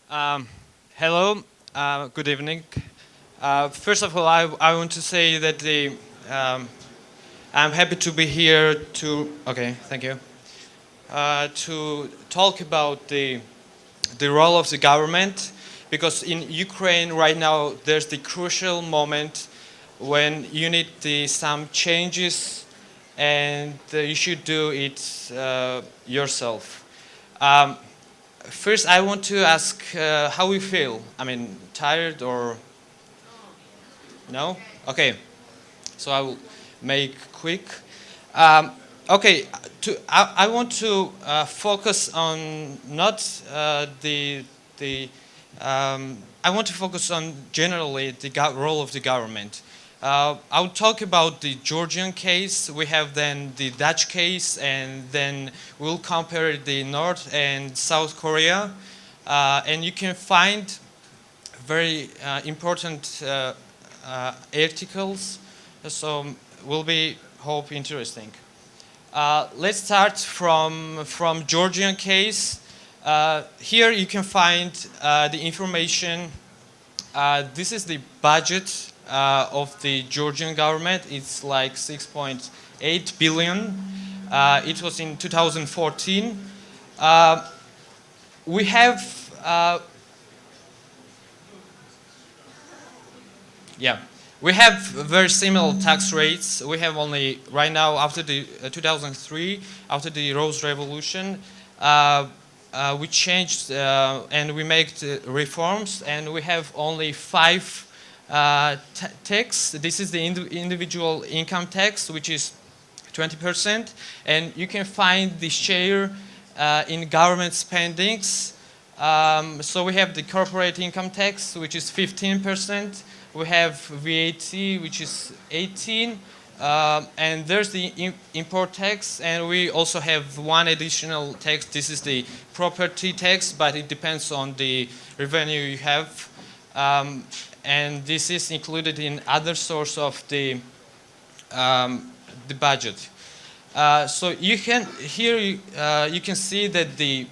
Um, Hello, good evening. First of all, I want to say that I'm happy to be here okay, thank you, to talk about the role of the government, because in Ukraine right now there's the crucial moment when you need some changes, and you should do it yourself. Um, First, I want to ask how we feel. I mean, tired or no? Okay, so I will make quick. Um, okay, I want to focus on not the I want to focus on generally the role of the government. I'll talk about the Georgian case. We have then the Dutch case, and then we'll compare the North and South Korea. And you can find very important articles, so will be hope interesting. Let's start from Georgian case. Here you can find the information. This is the budget of the Georgian government. It's like 6.8 billion. It was in 2014. We have Yeah, we have very similar tax rates. We have only right now after the 2003, after the Rose Revolution, we changed and we made reforms, and we have only five tax. This is the individual income tax, which is 20%, and you can find the share in government spendings. So we have the corporate income tax, which is 15%. We have VAT, which is 18, and there's the import tax, and we also have one additional tax. This is the property tax, but it depends on the revenue you have, and this is included in other source of the budget. So you can here you can see that the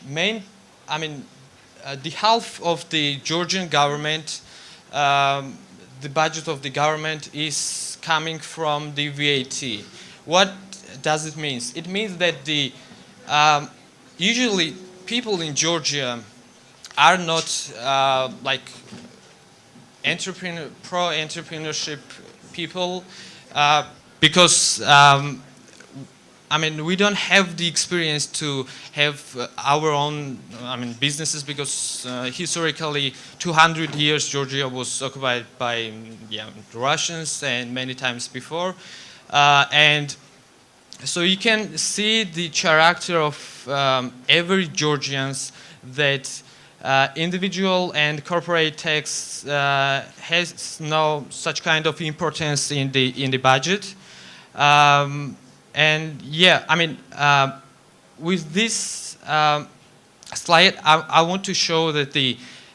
main, the half of the Georgian government. The budget of the government is coming from the VAT. What does it mean? It means that the usually people in Georgia are not like pro-entrepreneurship people, because we don't have the experience to have our own, businesses, because historically, 200 years Georgia was occupied by the Russians, and many times before, and so you can see the character of every Georgians that individual and corporate tax has no such kind of importance in the budget. And yeah, with this slide, I want to show that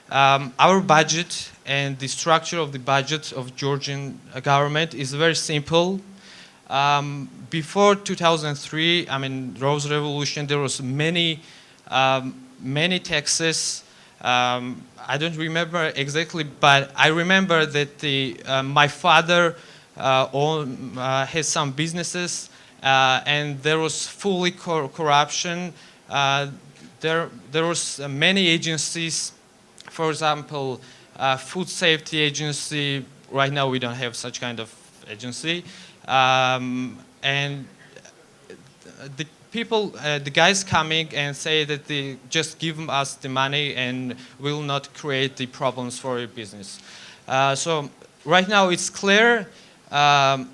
our budget and the structure of the budget of Georgian government is very simple. Before 2003, Rose Revolution, there was many taxes. I don't remember exactly, but I remember that my father has some businesses. And there was fully corruption. There was many agencies, for example, food safety agency. Right now we don't have such kind of agency. And the people, the guys coming and say that they just give us the money and will not create the problems for your business. So right now it's clear.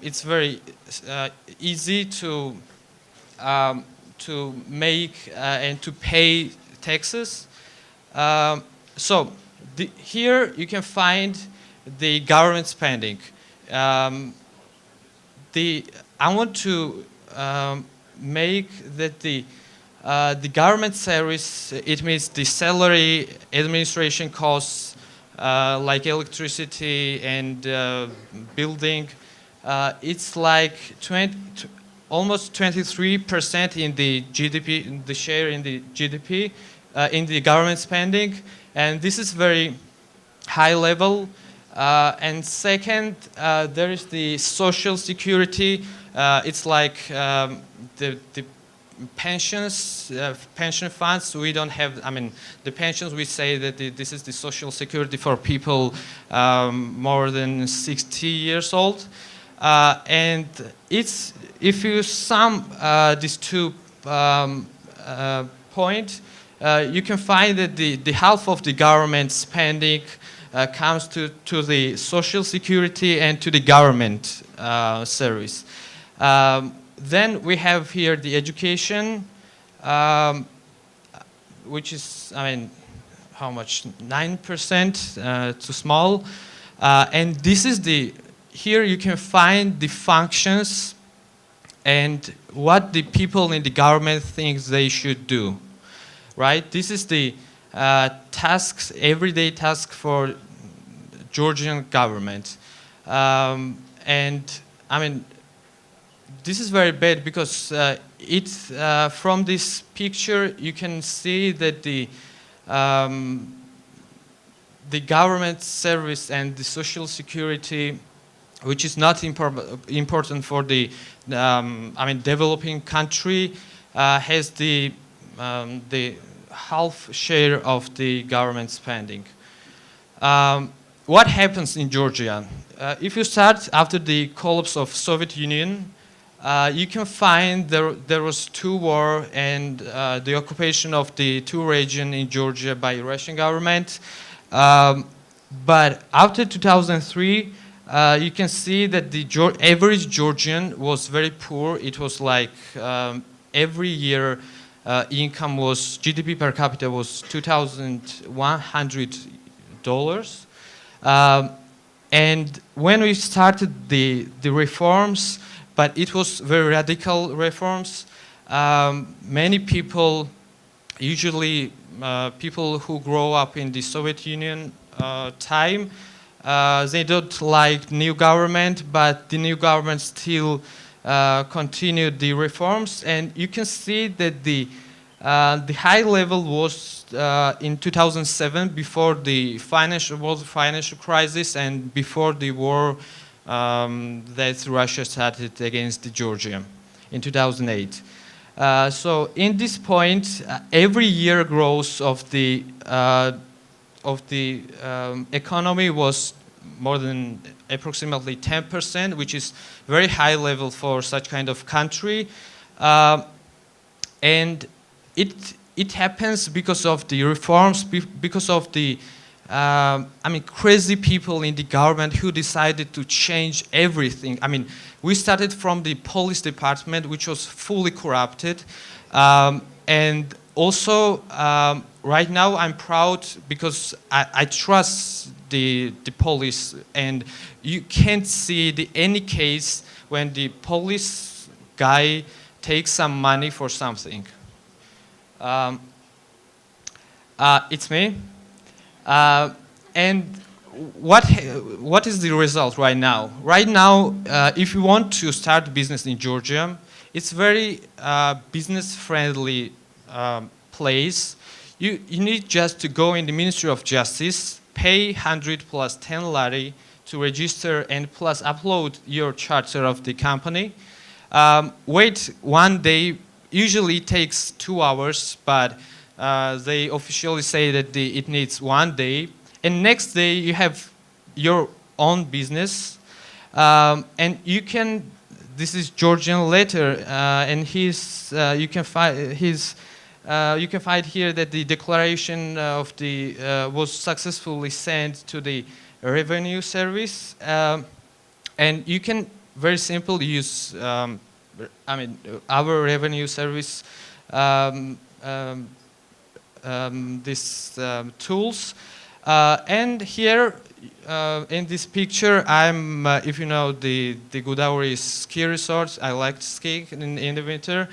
It's very easy to make and to pay taxes. So here you can find the government spending. I want to make that the government service, it means the salary, administration costs, like electricity and building. It's like almost 23% in the GDP, the share in the GDP, in the government spending, and this is very high level. And second, there is the social security. It's like the pensions, pension funds. We don't have, I mean, the pensions, we say that this is the social security for people more than 60 years old. And it's, if you sum these two points, you can find that the half of the government spending comes to the social security and to the government service. Then we have here the education, which is, I mean, how much? 9%, too small. And this is the, here you can find the functions and what the people in the government think they should do, right? This is the tasks, everyday task for Georgian government. And I mean, this is very bad because from this picture you can see that the government service and the social security, which is not important for the I mean developing country, has the half share of the government spending. What happens in Georgia? If you start after the collapse of Soviet Union, you can find there was two wars and the occupation of the two regions in Georgia by Russian government. But after 2003, you can see that the average Georgian was very poor. It was like every year income was, GDP per capita was $2,100. And when we started the reforms, but it was very radical reforms, many people, usually people who grow up in the Soviet Union time, they don't like new government, but the new government still continued the reforms. And you can see that the high level was in 2007, before the world financial crisis and before the war that Russia started against Georgia in 2008. So in this point, every year growth of the economy was more than approximately 10%, which is very high level for such kind of country. And it happens because of the reforms, because of the I mean, crazy people in the government who decided to change everything. I mean, we started from the police department, which was fully corrupted. And also, right now I'm proud because I trust the police, and you can't see any case when the police guy takes some money for something. It's me. And what is the result right now? Right now, if you want to start business in Georgia, it's very business-friendly place. You need just to go in the Ministry of Justice, pay 100 plus 10 lari to register and plus upload your charter of the company. Wait 1 day, usually takes 2 hours, but they officially say that it needs 1 day. And next day you have your own business, and you can. This is Georgian letter, and you can find here that the declaration of the was successfully sent to the revenue service, and you can very simply use. I mean, our revenue service. These tools, and here in this picture, I'm if you know the Gudauri ski resort. I like skiing in the winter.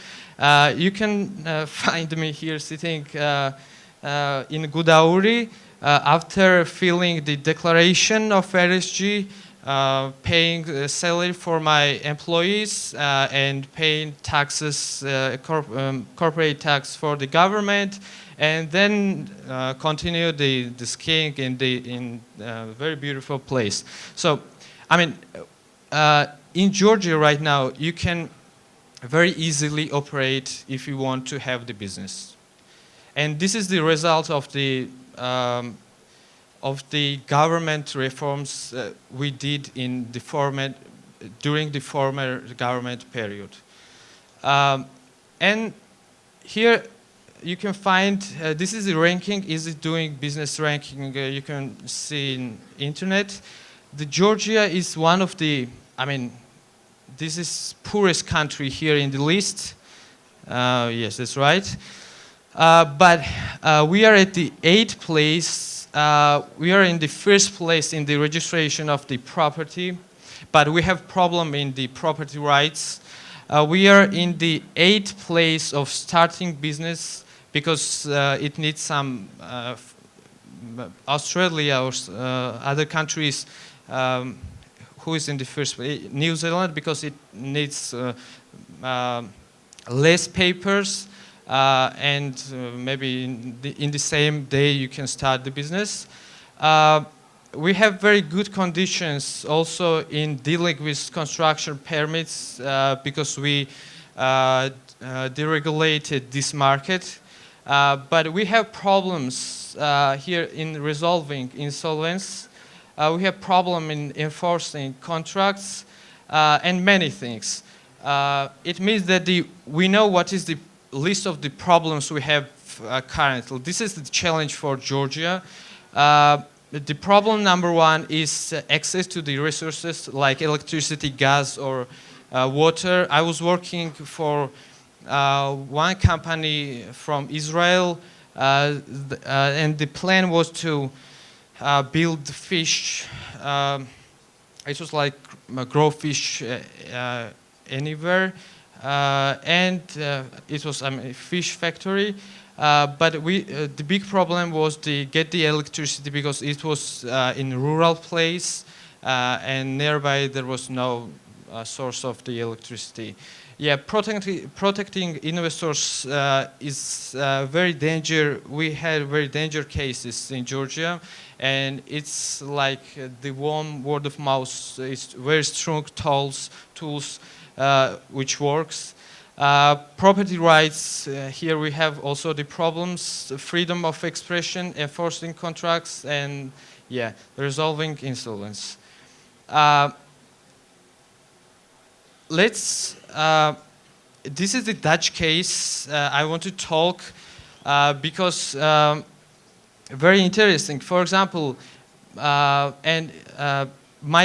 You can find me here sitting in Gudauri after filling the declaration of RSG, paying salary for my employees, and paying taxes, corporate tax for the government, and then continue the skiing in very beautiful place. So, I mean, in Georgia right now, you can very easily operate if you want to have the business. And this is the result of the government reforms we did in the during the former government period. And here you can find, this is the ranking, Easy Doing Business ranking, you can see in internet. The Georgia is one of the, I mean, this is poorest country here in the list. Yes, that's right. But we are at the 8th place. We are in the 1st place in the registration of the property, but we have problem in the property rights. We are in the 8th place of starting business because it needs some Australia or other countries. Who is in the 1st place? New Zealand, because it needs less papers, and maybe in the same day you can start the business. We have very good conditions also in dealing with construction permits because we deregulated this market. But we have problems here in resolving insolvency. We have problem in enforcing contracts and many things. It means that we know what is the list of the problems we have currently. This is the challenge for Georgia. The problem number 1 is access to the resources like electricity, gas, or water. I was working for one company from Israel, and the plan was to build fish. It was like grow fish anywhere, and it was a fish factory. But the big problem was to get the electricity because it was in a rural place, and nearby there was no source of the electricity. Yeah, protecting investors is very dangerous. We had very dangerous cases in Georgia, and it's like the warm word of mouth is very strong tools which works. Property rights, here we have also the problems, freedom of expression, enforcing contracts, and yeah, resolving insolvency. This is the Dutch case I want to talk because very interesting. For example, my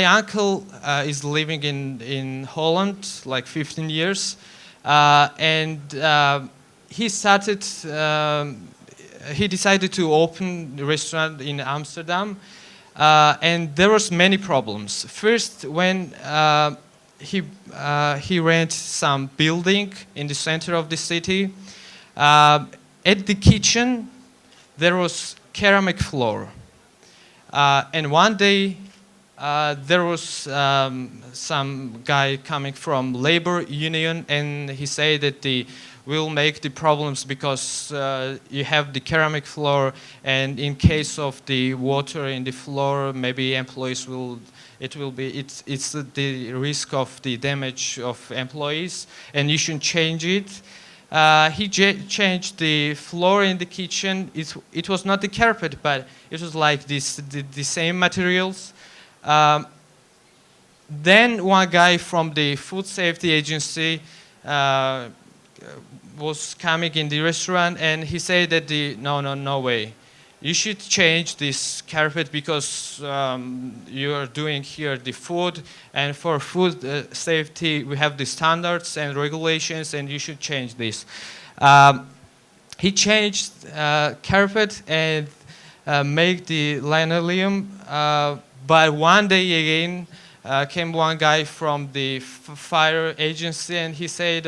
uncle is living in Holland like 15 years, and he decided to open a restaurant in Amsterdam, and there was many problems. First, when he rent some building in the center of the city. At the kitchen, there was ceramic floor. And one day, there was some guy coming from labor union, and he said that will make the problems because you have the ceramic floor, and in case of the water in the floor, maybe employees will. It's the risk of the damage of employees, and you should change it. He changed the floor in the kitchen. It was not the carpet, but it was like the same materials. Then one guy from the food safety agency was coming in the restaurant, and he said that no way. You should change this carpet because you are doing here the food, and for food safety we have the standards and regulations, and you should change this. He changed carpet and make the linoleum, but one day again came one guy from the fire agency, and he said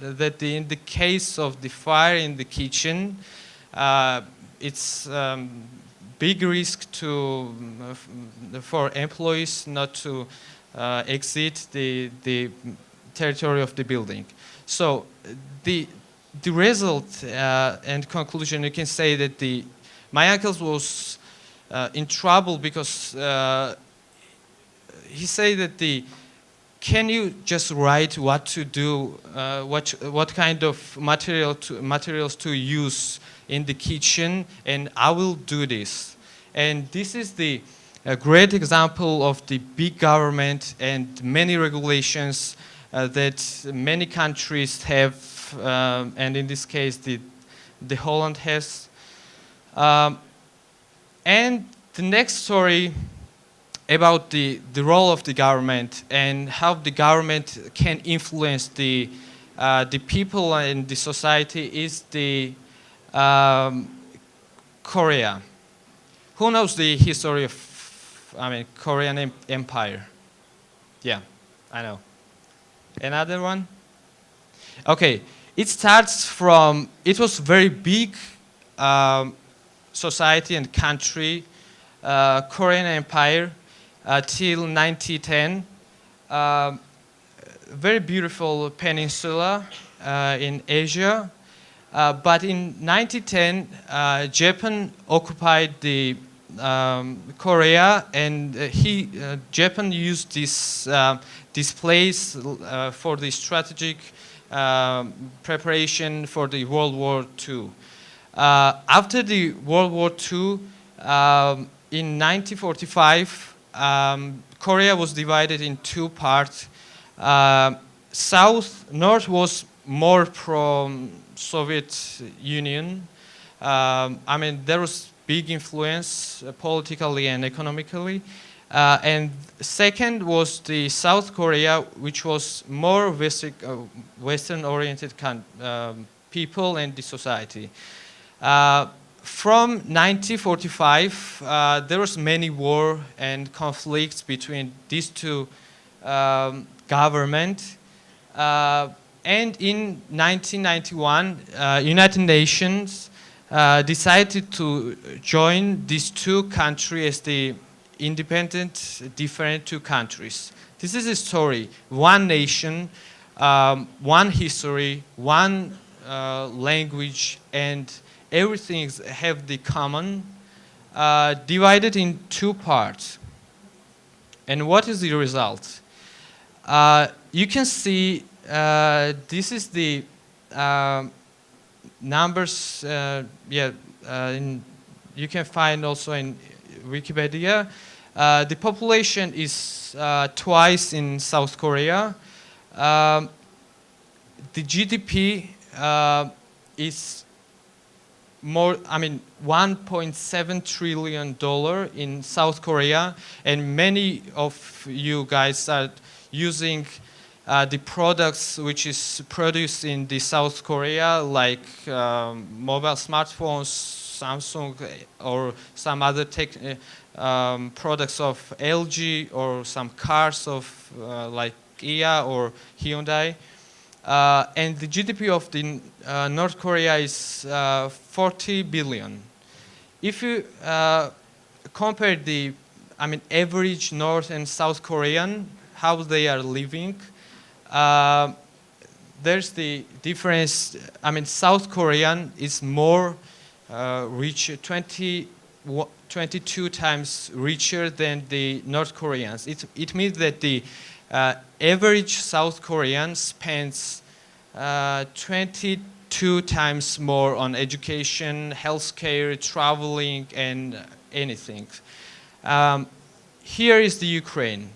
that in the case of the fire in the kitchen, it's big risk for employees not to exit the territory of the building. So the the result and conclusion, you can say that my uncle was in trouble because he said that can you just write what to do, what kind of materials to use in the kitchen, and I will do this. And this is a great example of the big government and many regulations that many countries have, and in this case the Holland has. And the next story about the role of the government and how the government can influence the people and the society is the Korea. Who knows the history of, Korean Empire? Yeah, I know. Another one? Okay, it starts from, it was very big society and country, Korean Empire, till 1910. Very beautiful peninsula in Asia. But in 1910, Japan occupied the Korea, and Japan used this place for the strategic preparation for the World War II. After the World War II, in 1945, Korea was divided in two parts. North was more pro-Soviet Union. There was big influence politically and economically. And second was the South Korea, which was more Western-oriented people and the society. From 1945, there was many war and conflicts between these two governments. And in 1991, United Nations decided to join these two countries as the independent, different two countries. This is a story. One nation, one history, one language, and everything have the common, divided in two parts. And what is the result? You can see this is the numbers. You can find also in Wikipedia. The population is twice in South Korea. The GDP is more, $1.7 trillion in South Korea, and many of you guys are using the products which is produced in the South Korea, like mobile smartphones, Samsung, or some other products of LG, or some cars of like Kia or Hyundai. And the GDP of the North Korea is 40 billion. If you compare the, average North and South Korean, how they are living, there's the difference. South Korean is more rich, 22 times richer than the North Koreans. It means that the average South Korean spends 22 times more on education, healthcare, traveling, and anything. Here is the Ukraine.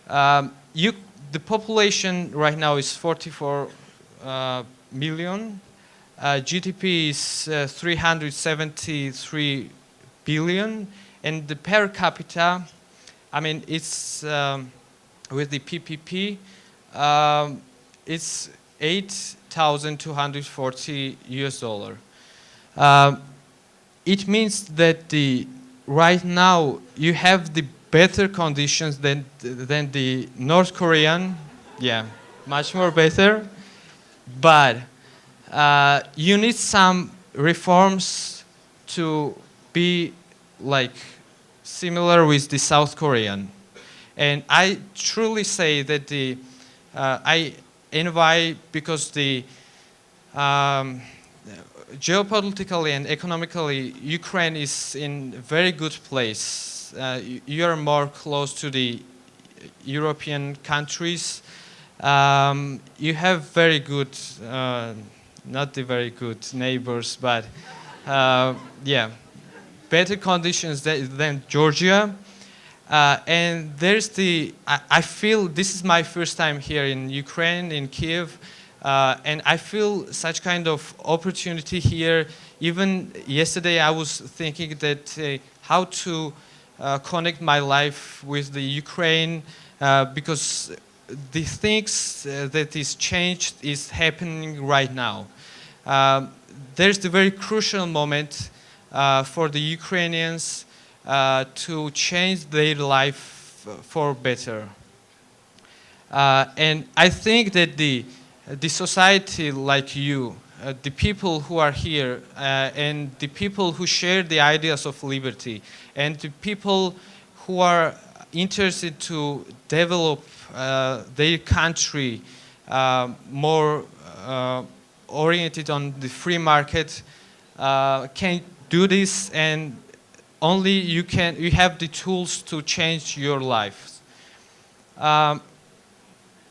The population right now is 44 million. GDP is 373 billion, and the per capita, it's with the PPP, it's $8,240 US. It means that right now you have the better conditions than the North Korean, much more better, but you need some reforms to be like similar with the South Korean. And I truly say that I envy, because Um, Geopolitically and economically, Ukraine is in a very good place. You are more close to the European countries. You have very good, not the very good neighbors, but yeah, better conditions than Georgia. And there's I feel this is my first time here in Ukraine, in Kiev. And I feel such kind of opportunity here. Even yesterday I was thinking that how to connect my life with the Ukraine because the things that is changed is happening right now. There's the very crucial moment for the Ukrainians to change their life for better. And I think that the society like you, the people who are here, and the people who share the ideas of liberty, and the people who are interested to develop their country more oriented on the free market, can do this, and only you have the tools to change your lives.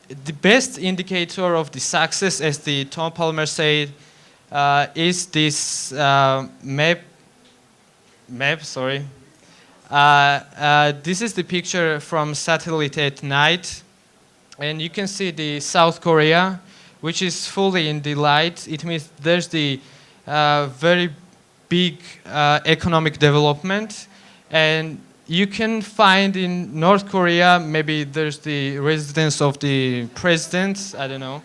The best indicator of the success, as the Tom Palmer said, is this map. Sorry. This is the picture from satellite at night, and you can see the South Korea, which is fully in the light. It means there's the very big economic development, and you can find in North Korea, maybe there's the residence of the president, I don't know.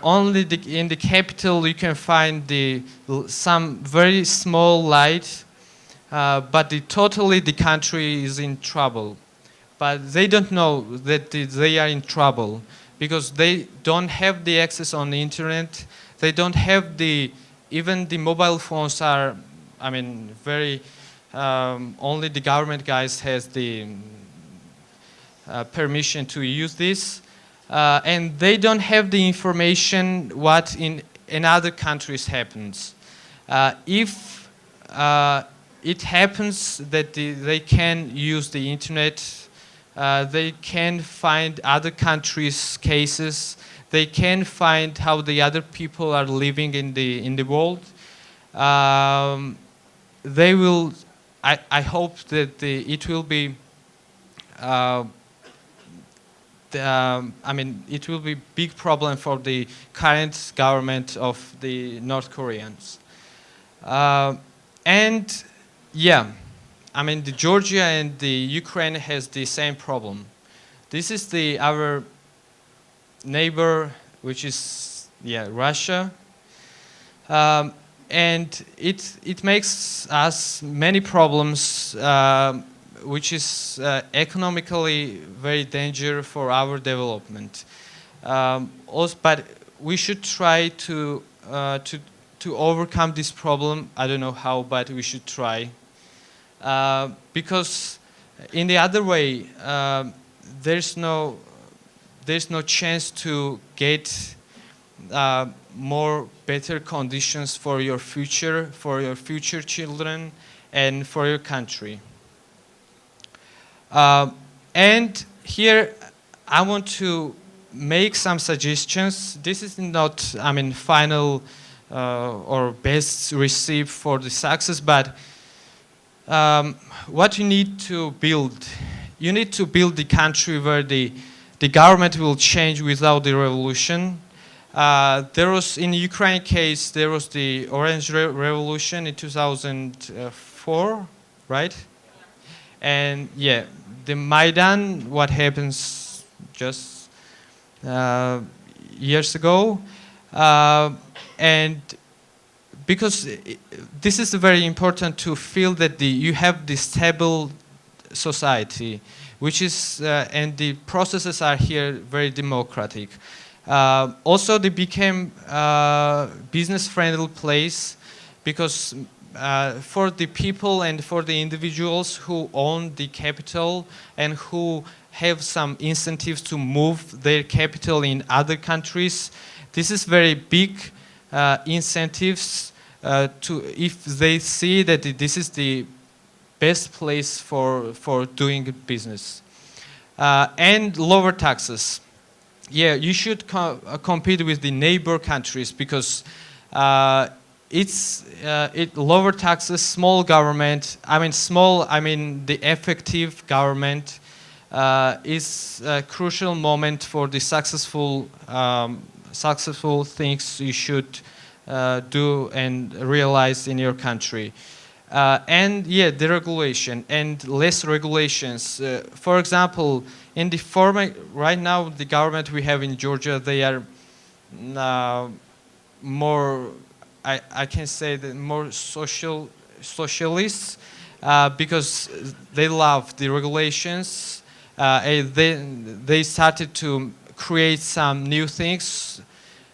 Only in the capital you can find some very small light, but totally the country is in trouble. But they don't know that they are in trouble because they don't have the access on the internet. They don't have even the mobile phones are, I mean, very, only the government guys has the permission to use this. And they don't have the information what in other countries happens. If it happens that they can use the internet, they can find other countries' cases, they can find how the other people are living in the world. They will. I hope that it will be. I mean, it will be big problem for the current government of the North Koreans. And yeah, I mean, the Georgia and the Ukraine has the same problem. This is our neighbor, which is Russia, and it makes us many problems, which is economically very dangerous for our development. Also, but we should try to overcome this problem. I don't know how, but we should try, because in the other way, there's no chance to get more better conditions for your future children, and for your country. And here I want to make some suggestions. This is not, I mean, final or best recipe for the success, but what you need to build. You need to build the country where the government will change without the revolution. There was, in Ukraine case, there was the Orange Revolution in 2004, right? And yeah, the Maidan, what happens just years ago. And because this is very important to feel that you have this stable society, which is, and the processes are here very democratic. Also, they became business-friendly place because for the people and for the individuals who own the capital and who have some incentives to move their capital in other countries, this is very big incentives to if they see that this is the best place for doing business. And lower taxes. Yeah, you should compete with the neighbor countries because it lower taxes, small government. I mean the effective government is a crucial moment for the successful things you should do and realize in your country. And yeah, deregulation and less regulations. For example, in the former, right now, the government we have in Georgia, they are more, I can say that more socialists because they love the regulations. They started to create some new things,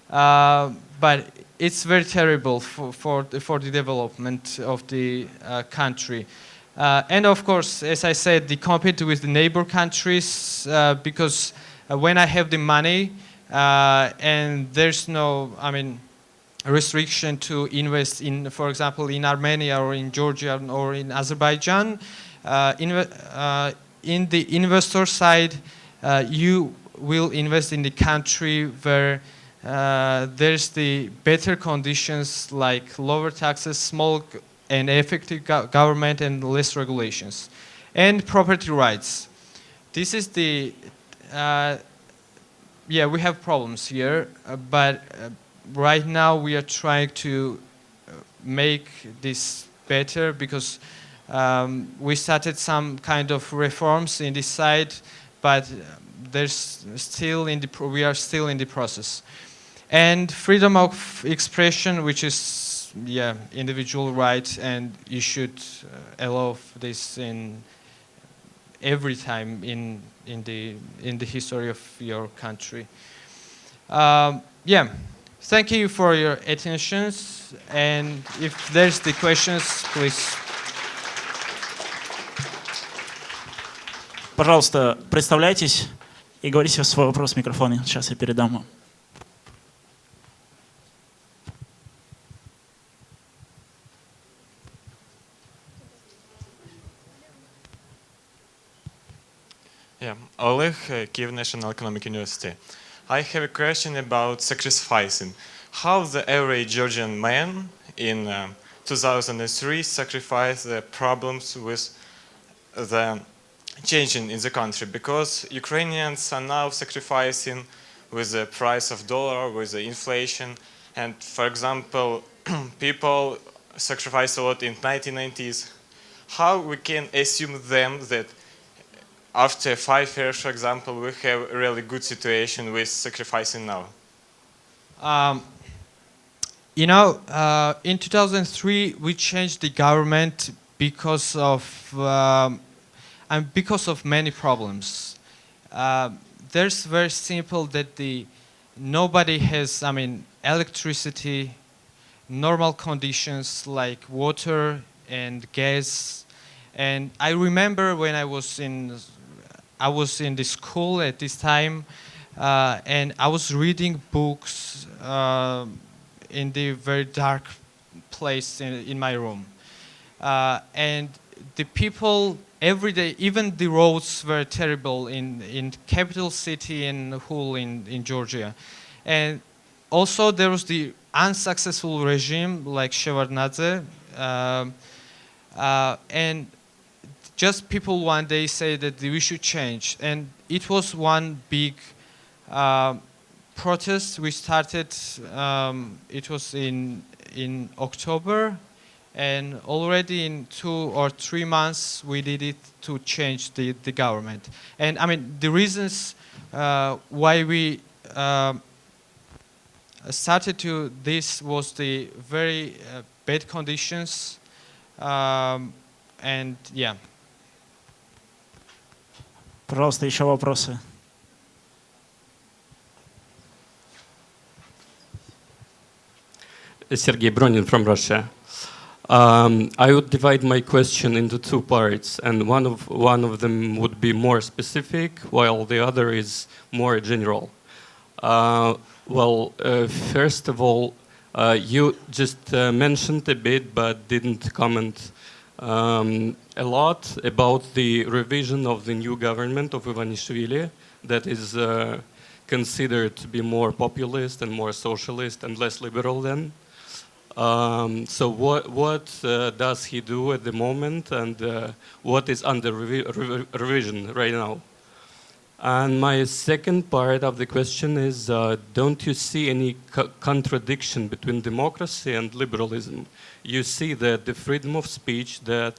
but it's very terrible for the development of the country. And of course, as I said, they compete with the neighbor countries because when I have the money and there's no, restriction to invest in, for example, in Armenia or in Georgia or in Azerbaijan, in the investor side, you will invest in the country where there's the better conditions like lower taxes, small and effective government and less regulations. And property rights. This is the, yeah, we have problems here, but right now we are trying to make this better because we started some kind of reforms in this side, but there's still we are still in the process. And freedom of expression, which is individual right, and you should allow this in every time in the history of your country. Thank you for your attention, and if there's the questions, please. Пожалуйста, представляйтесь и говорите свой вопрос в микрофоне. Сейчас я передам вам. Oleg, Kiev National Economic University. I have a question about sacrificing. How the average Georgian man in 2003 sacrificed the problems with the changing in the country? Because Ukrainians are now sacrificing with the price of dollar, with the inflation. And for example, people sacrificed a lot in 1990s. How we can assume them that after 5 years, for example, we have a really good situation with sacrificing now? In 2003, we changed the government because of many problems. There's very simple that nobody has, electricity, normal conditions like water and gas. And I remember when I was in the school at this time, and I was reading books in the very dark place in my room. And the people every day, even the roads were terrible in capital city and whole in Georgia. And also there was the unsuccessful regime like Shevardnadze. And just people one day say that we should change. And it was one big protest we started. It was in October, and already in 2 or 3 months we did it to change the government. And the reasons why we started to this was the very bad conditions, and yeah. Пожалуйста, еще вопросы. Sergey Bronin from Russia. I would divide my question into 2 parts, and one of them would be more specific, while the other is more general. First of all, You just mentioned a bit, but didn't comment a lot about the revision of the new government of Ivanishvili that is considered to be more populist and more socialist and less liberal then. So what does he do at the moment, and what is under revision right now? And my second part of the question is, don't you see any contradiction between democracy and liberalism? You see that the freedom of speech that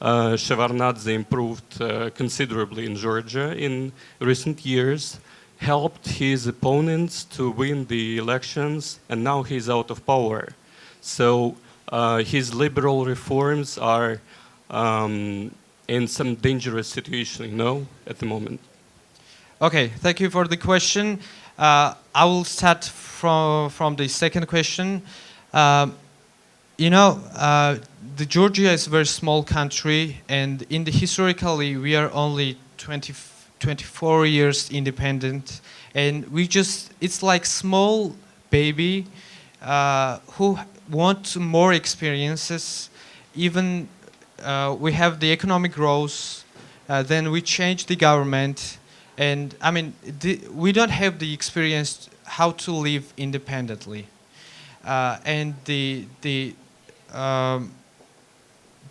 Shevardnadze improved considerably in Georgia in recent years helped his opponents to win the elections, and now he's out of power. So his liberal reforms are in some dangerous situation, you know, at the moment. Okay, thank you for the question. I will start from the second question. The Georgia is a very small country, and historically we are only 24 years independent, and it's like small baby who want more experiences. Even we have the economic growth, then we change the government, and I mean we don't have the experience how to live independently, and the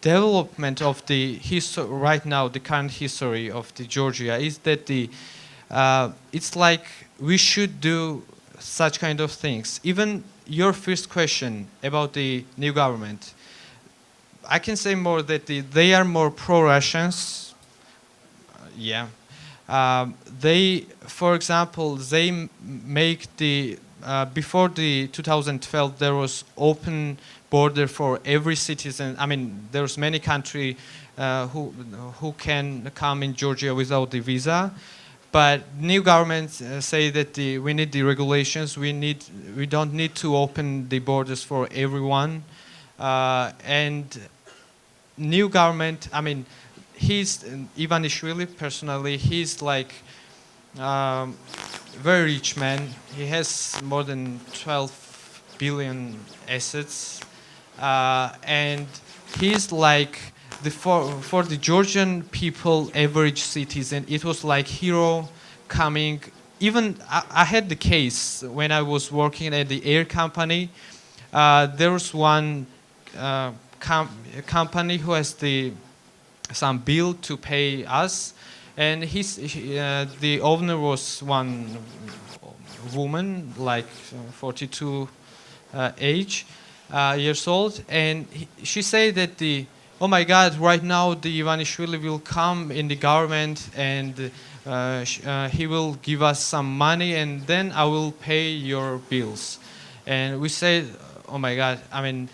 development of the history right now, the current history of the Georgia is that it's like we should do such kind of things. Even your first question about the new government, I can say more that they are more pro-Russians. They, for example, they make before the 2012 there was open border for every citizen. I mean, there's many countries who can come in Georgia without the visa, but new governments say that we need the regulations. We don't need to open the borders for everyone. And new government, I mean, he's Ivanishvili personally. He's like very rich man. He has more than 12 billion assets, and he's like for the Georgian people, average citizen. It was like hero coming. Even I had the case when I was working at the air company. There was one company who has some bill to pay us, and the owner was one woman, like 42 years old, and she said that oh my God, right now the Ivanishvili will come in the government, and he will give us some money, and then I will pay your bills. And we said, oh my God, I mean,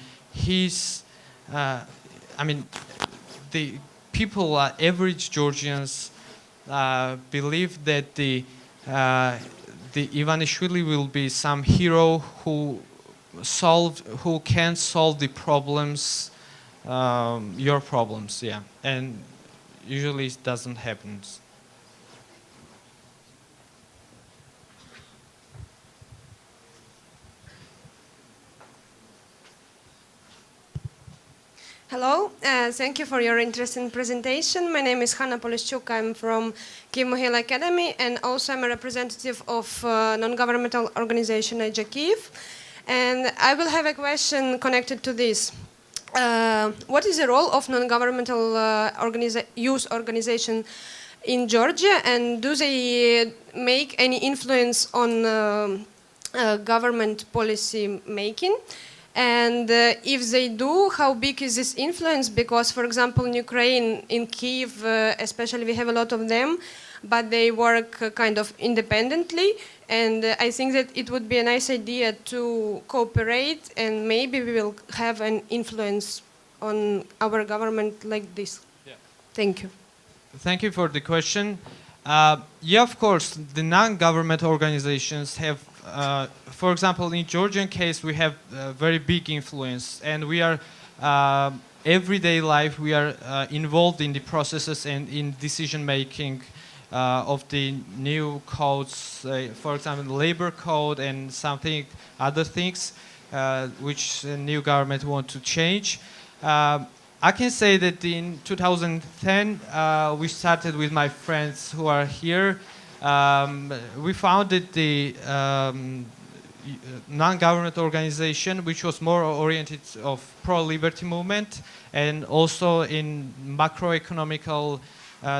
the people, average Georgians, believe that the Ivanishvili will be some hero who can solve the problems, your problems, yeah. And usually it doesn't happen. Hello, thank you for your interesting presentation. My name is Hanna Polishchuk. I'm from Kiev Academy, and also I'm a representative of non-governmental organization EJA Kiev. And I will have a question connected to this. What is the role of non-governmental youth organization in Georgia, and do they make any influence on government policy making? And if they do, how big is this influence? Because, for example, in Ukraine, in Kiev, especially, we have a lot of them, but they work kind of independently. And I think that it would be a nice idea to cooperate, and maybe we will have an influence on our government like this. Yeah. Thank you. Thank you for the question. Yeah, of course, the non-government organizations have, for example, in Georgian case, we have very big influence, and we are everyday life. We are involved in the processes and in decision making of the new codes, for example, labor code and something other things. which new government want to change. I can say that in 2010 we started with my friends who are here. We founded the non-government organization, which was more oriented of pro-liberty movement and also in macroeconomical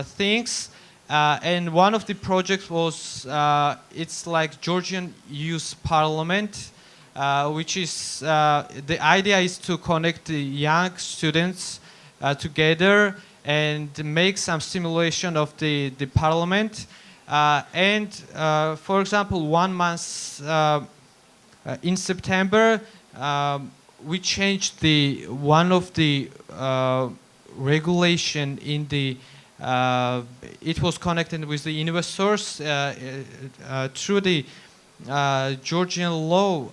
things. And one of the projects was it's like Georgian Youth Parliament, which is the idea is to connect the young students together and make some stimulation of the parliament. And for example, 1 month in September, we changed one of the regulation in the. It was connected with the investors through the Georgian law.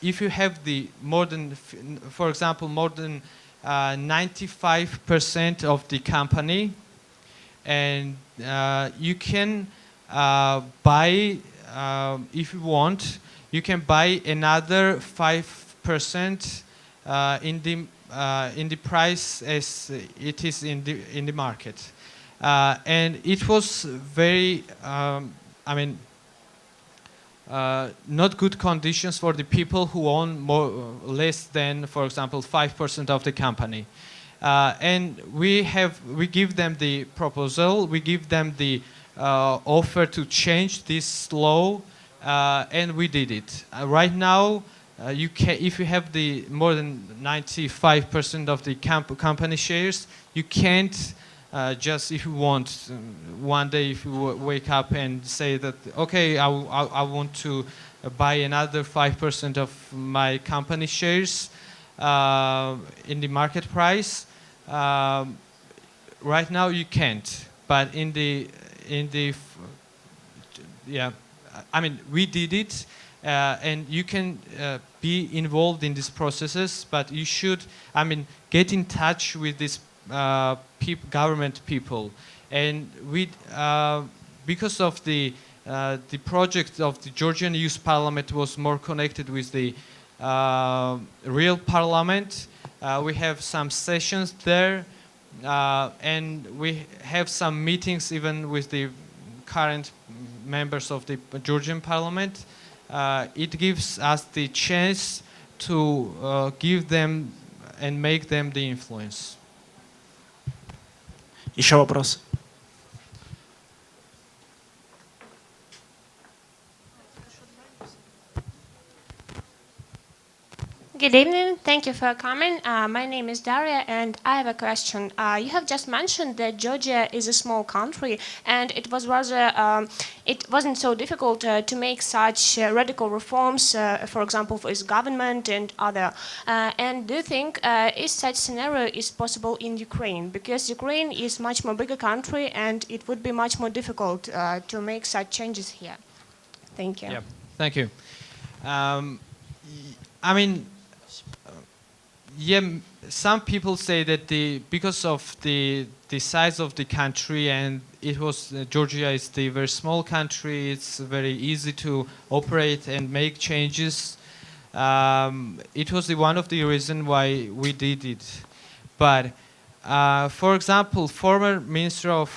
If you have the more than, for example, more than 95% of the company, and you can buy, if you want, you can buy another 5% in the price as it is in the market, and it was very, I mean, not good conditions for the people who own less than, for example, 5% of the company. And we give them the proposal, we give them the offer to change this law, and we did it. Right now, you can, if you have the more than 95% of the company shares, you can't just, if you want, one day if you wake up and say that, okay, I want to buy another 5% of my company shares in the market price. Right now you can't, but yeah, I mean, we did it, and you can be involved in these processes, but you should, I mean, get in touch with these government people, and we, because of the project of the Georgian Youth Parliament was more connected with the real parliament. We have some sessions there, and we have some meetings even with the current members of the Georgian parliament. It gives us the chance to give them and make them the influence. Еще вопрос? Good evening. Thank you for coming. My name is Daria, and I have a question. You have just mentioned that Georgia is a small country, and it was rather, it wasn't so difficult to make such radical reforms, for example, for its government and other. And do you think is such scenario is possible in Ukraine? Because Ukraine is much more bigger country, and it would be much more difficult to make such changes here. Thank you. Yeah, thank you. I mean, yeah, some people say that because of the size of the country, and it was Georgia is the very small country, it's very easy to operate and make changes. It was one of the reasons why we did it. But for example, former Minister of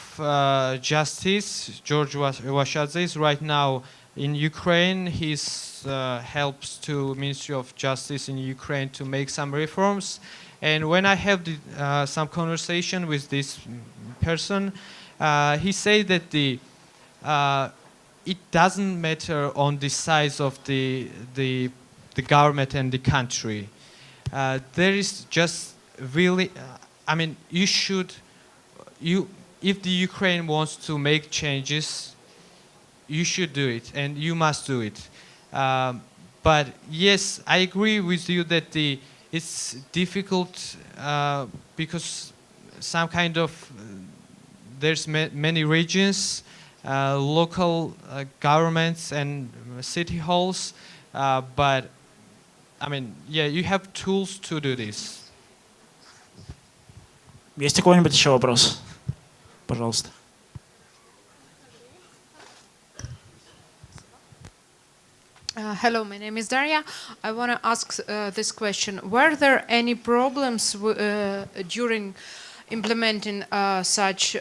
Justice George Washadze is right now in Ukraine. He's helps to Ministry of Justice in Ukraine to make some reforms. And when I have some conversation with this person, he said that it doesn't matter on the size of the government and the country. There is just really, I mean, if the Ukraine wants to make changes, you should do it, and you must do it. But yes, I agree with you that it's difficult because some kind of there's many regions, local governments and city halls, but I mean, yeah, you have tools to do this. Есть у кого-нибудь еще вопрос? Пожалуйста. Hello, my name is Daria. I want to ask this question. Were there any problems during implementing such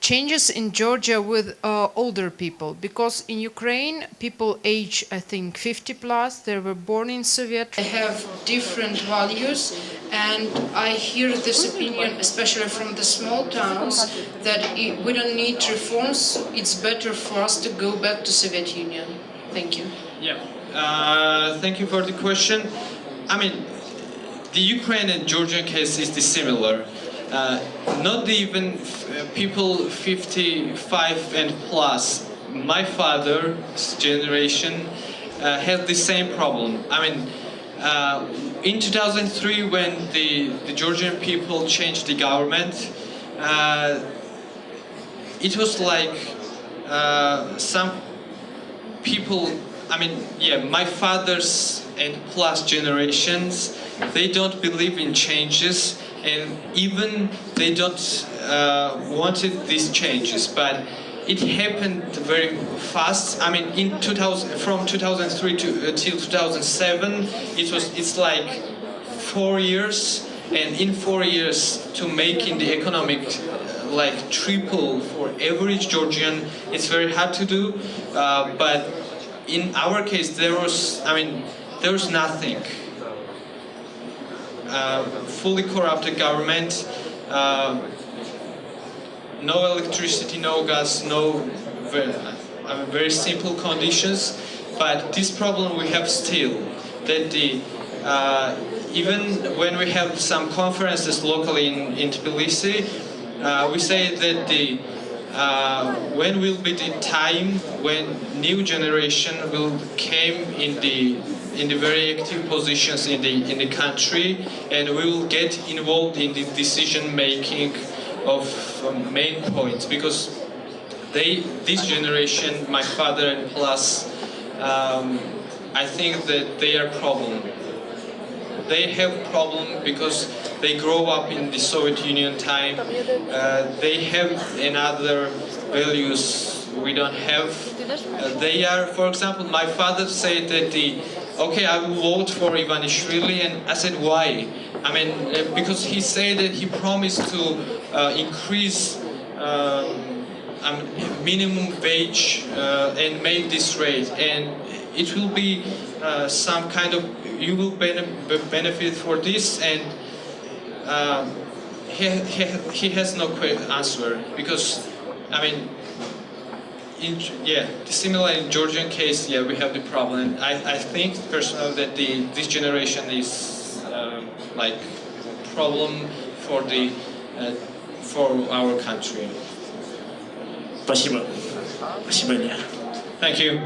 changes in Georgia with older people? Because in Ukraine, people age, I think, 50 plus, they were born in Soviet. They have different values, and I hear this opinion, especially from the small towns, that we don't need reforms, it's better for us to go back to Soviet Union. Thank you. Yeah, thank you for the question. I mean, the Ukraine and Georgian case is dissimilar. Not even people 55 and plus. My father's generation had the same problem. I mean, in 2003, when the Georgian people changed the government, it was like some people, I mean, yeah, my father's and plus generations, they don't believe in changes, and even they don't wanted these changes, but it happened very fast. I mean, in 2000, from 2003 to till 2007, it's like 4 years, and in 4 years to making the economic like triple for average Georgian, it's very hard to do. But in our case, there was nothing. Fully corrupted government, no electricity, no gas, no very simple conditions. But this problem we have still, that the even when we have some conferences locally in Tbilisi, we say that the when will be the time when new generation will came in the very active positions in the country, and we will get involved in the decision making of main points, because this generation, my father and plus, I think that they are problem. They have problem because they grow up in the Soviet Union time. They have another values we don't have. They are, for example, my father said that okay, I will vote for Ivanishvili, and I said, why? I mean, because he said that he promised to increase minimum wage and make this rate, and it will be some kind of, you will benefit for this, and he has no answer, because I mean, similar in Georgian case, yeah, we have the problem. I think personally that this generation is like problem for our country. Спасибо. Спасибо, Илья. Thank you.